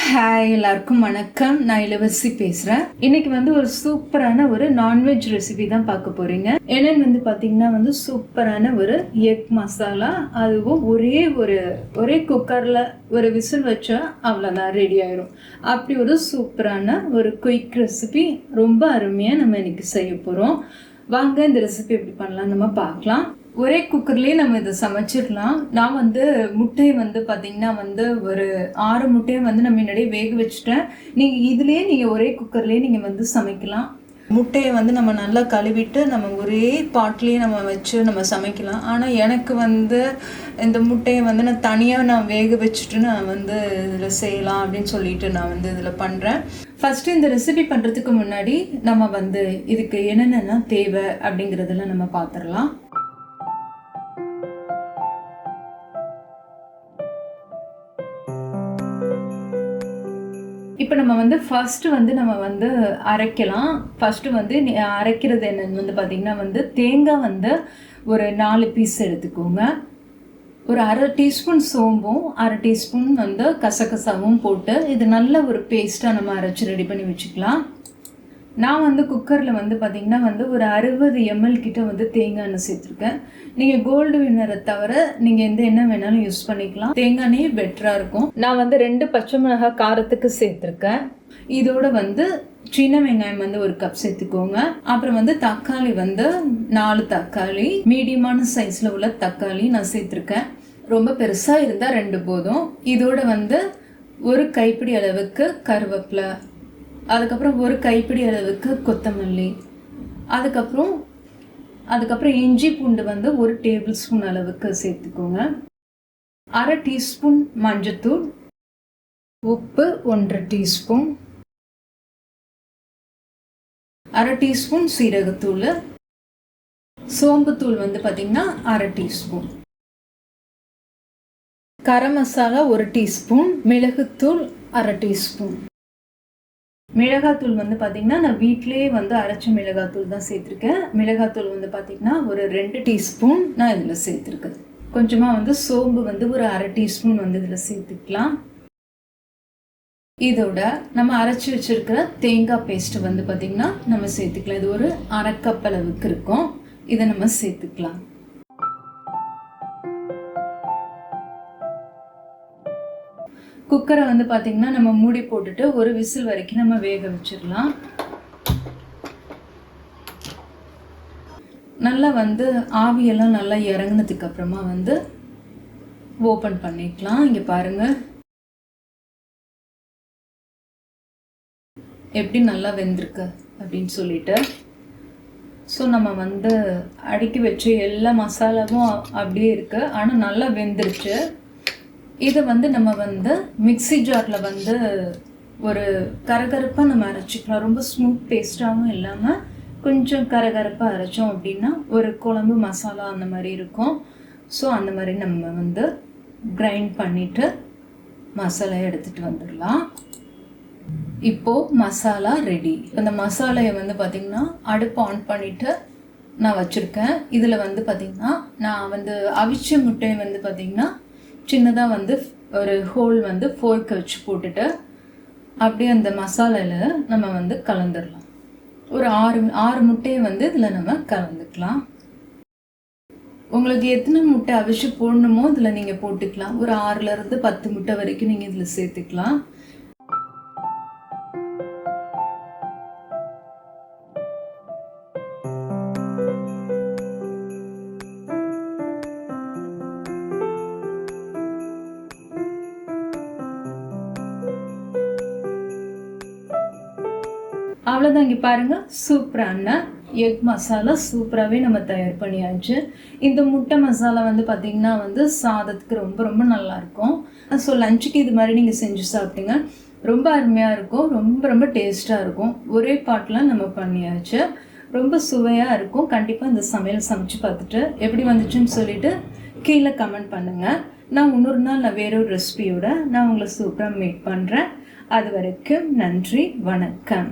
Hi, எல்லாருக்கும் வணக்கம். நான் இளவரசி பேசுகிறேன். இன்னைக்கு ஒரு சூப்பரான ஒரு நான்வெஜ் ரெசிபி தான் பார்க்க போறீங்க. என்னன்னு பார்த்தீங்கன்னா சூப்பரான ஒரு எக் மசாலா. அதுவும் ஒரே குக்கரில் ஒரு விசில் வச்சா அவ்வளோதான், ரெடி ஆயிரும். அப்படி ஒரு சூப்பரான ஒரு குயிக் ரெசிபி, ரொம்ப அருமையாக நம்ம இன்னைக்கு செய்ய போகிறோம். வாங்க இந்த ரெசிபி எப்படி பண்ணலாம் நம்ம பார்க்கலாம். ஒரே குக்கர்லேயே நம்ம இதை சமைச்சிடலாம். நான் முட்டையை பார்த்தீங்கன்னா ஒரு 6 முட்டையை நான் முன்னாடியே வேக வச்சுட்டேன். நீங்கள் ஒரே குக்கர்லேயே நீங்கள் சமைக்கலாம். முட்டையை நம்ம நல்லா கழுவிட்டு நம்ம ஒரே பாட்லேயே நம்ம வச்சு நம்ம சமைக்கலாம். ஆனால் எனக்கு இந்த முட்டையை நான் தனியாக வேக வச்சுட்டு நான் இதில் செய்யலாம் அப்படின்னு சொல்லிட்டு நான் இதில் பண்ணுறேன். ஃபஸ்ட்டு இந்த ரெசிபி பண்ணுறதுக்கு முன்னாடி நம்ம இதுக்கு என்னென்ன தேவை அப்படிங்கிறதெல்லாம் நம்ம பார்த்துடலாம். இப்போ நம்ம ஃபர்ஸ்ட் நம்ம அரைக்கலாம். ஃபர்ஸ்ட் அரைக்கிறது என்னன்னு பார்த்தீங்கன்னா தேங்காய் ஒரு 4 பீஸ் எடுத்துக்கோங்க. ஒரு 1/2 டீஸ்பூன் சோம்பும் 1/2 டீஸ்பூன் கசகசாவும் போட்டு இது நல்ல ஒரு பேஸ்ட்டாக நம்ம அரைச்சி ரெடி பண்ணி வச்சுக்கலாம். நான் குக்கரில் பார்த்தீங்கன்னா ஒரு 60 ml கிட்ட தேங்காய் எண்ணெய் சேர்த்துருக்கேன். நீங்கள் கோல்டு வின்னரை தவிர நீங்கள் எந்த எண்ணெய் வேணாலும் யூஸ் பண்ணிக்கலாம். தேங்காய் எண்ணெய் பெட்டராக இருக்கும். நான் 2 பச்சை மிளகாய் காரத்துக்கு சேர்த்துருக்கேன். இதோட சின்ன வெங்காயம் 1 கப் சேர்த்துக்கோங்க. அப்புறம் தக்காளி 4 தக்காளி, மீடியமான சைஸில் உள்ள தக்காளி நான் சேர்த்துருக்கேன். ரொம்ப பெருசாக இருந்தால் 2 போதும். இதோட 1 கைப்பிடி அளவுக்கு கருவேப்பிலை, அதுக்கப்புறம் 1 கைப்பிடி அளவுக்கு கொத்தமல்லி, அதுக்கப்புறம் இஞ்சி பூண்டு 1 டேபிள் ஸ்பூன் அளவுக்கு சேர்த்துக்கோங்க. 1/2 டீஸ்பூன் மஞ்சத்தூள், உப்பு 1 டீஸ்பூன், 1/2 டீஸ்பூன் சீரகத்தூள், சோம்புத்தூள் பார்த்தீங்கன்னா 1/2 டீஸ்பூன், கரம் மசாலா 1 டீஸ்பூன், மிளகுத்தூள் 1/2 டீஸ்பூன். மிளகாத்தூள் பார்த்தீங்கன்னா நான் வீட்டிலேயே அரைச்ச மிளகாத்தூள் தான் சேர்த்துருக்கேன். மிளகாத்தூள் பார்த்தீங்கன்னா ஒரு 2 டீஸ்பூன் நான் இதில் சேர்த்துருக்கேன். கொஞ்சமாக சோம்பு ஒரு 1/2 டீஸ்பூன் இதில் சேர்த்துக்கலாம். இதோட நம்ம அரைச்சி வச்சிருக்கிற தேங்காய் பேஸ்ட் பார்த்தீங்கன்னா நம்ம சேர்த்துக்கலாம். இது ஒரு 1/2 கப் அளவுக்கு இருக்கும். இதை நம்ம சேர்த்துக்கலாம். குக்கரை பார்த்தீங்கன்னா நம்ம மூடி போட்டுட்டு ஒரு விசில் வரைக்கும் நம்ம வேக வச்சிடலாம். நல்லா ஆவியெல்லாம் நல்லா இறங்கினதுக்கு அப்புறமா ஓப்பன் பண்ணிக்கலாம். இங்கே பாருங்க எப்படி நல்லா வெந்திருக்கு அப்படின்னு சொல்லிட்டு. ஸோ நம்ம அடுக்கி வச்சு எல்லா மசாலாவும் அப்படியே இருக்கு, ஆனால் நல்லா வெந்துருச்சு. இதை நம்ம மிக்ஸி ஜாரில் ஒரு கரகரப்பாக நம்ம அரைச்சிக்கலாம். ரொம்ப ஸ்மூத் பேஸ்ட்டாகவும் இல்லாமல் கொஞ்சம் கரகரப்பாக அரைச்சோம் அப்படின்னா ஒரு குழம்பு மசாலா அந்த மாதிரி இருக்கும். ஸோ அந்த மாதிரி நம்ம கிரைண்ட் பண்ணிவிட்டு மசாலையை எடுத்துகிட்டு வந்துடலாம். இப்போது மசாலா ரெடி. இந்த மசாலையை பார்த்திங்கன்னா அடுப்பு ஆன் பண்ணிவிட்டு நான் வச்சுருக்கேன். இதில் பார்த்திங்கன்னா நான் அவிச்ச முட்டையை பார்த்திங்கன்னா சின்னதாக ஒரு ஹோல் ஃபோர்க்கை வச்சு போட்டுட்டு அப்படியே அந்த மசாலாவில் நம்ம கலந்துடலாம். ஒரு 6 முட்டையை இதில் நம்ம கலந்துக்கலாம். உங்களுக்கு எத்தனை முட்டை அவிச்சு போடணுமோ இதில் நீங்கள் போட்டுக்கலாம். ஒரு 6லேருந்து 10 முட்டை வரைக்கும் நீங்கள் இதில் சேர்த்துக்கலாம். அவ்வளோதான். இங்கே பாருங்கள், சூப்பரான எக் மசாலா சூப்பராகவே நம்ம தயார் பண்ணியாச்சு. இந்த முட்டை மசாலா பார்த்திங்கன்னா சாதத்துக்கு ரொம்ப ரொம்ப நல்லாயிருக்கும். ஸோ லஞ்சுக்கு இது மாதிரி நீங்கள் செஞ்சு சாப்பிட்டீங்க, ரொம்ப அருமையாக இருக்கும், ரொம்ப ரொம்ப டேஸ்ட்டாக இருக்கும். ஒரே பாட்டில் நம்ம பண்ணியாச்சு, ரொம்ப சுவையாக இருக்கும். கண்டிப்பாக இந்த சமையல் சமைச்சு பார்த்துட்டு எப்படி வந்துச்சுன்னு சொல்லிவிட்டு கீழே கமெண்ட் பண்ணுங்கள். நான் இன்னொரு நாள் நான் வேறொரு ரெசிபியோட நான் உங்களை சூப்பராக மீட் பண்ணுறேன். அது வரைக்கும் நன்றி, வணக்கம்.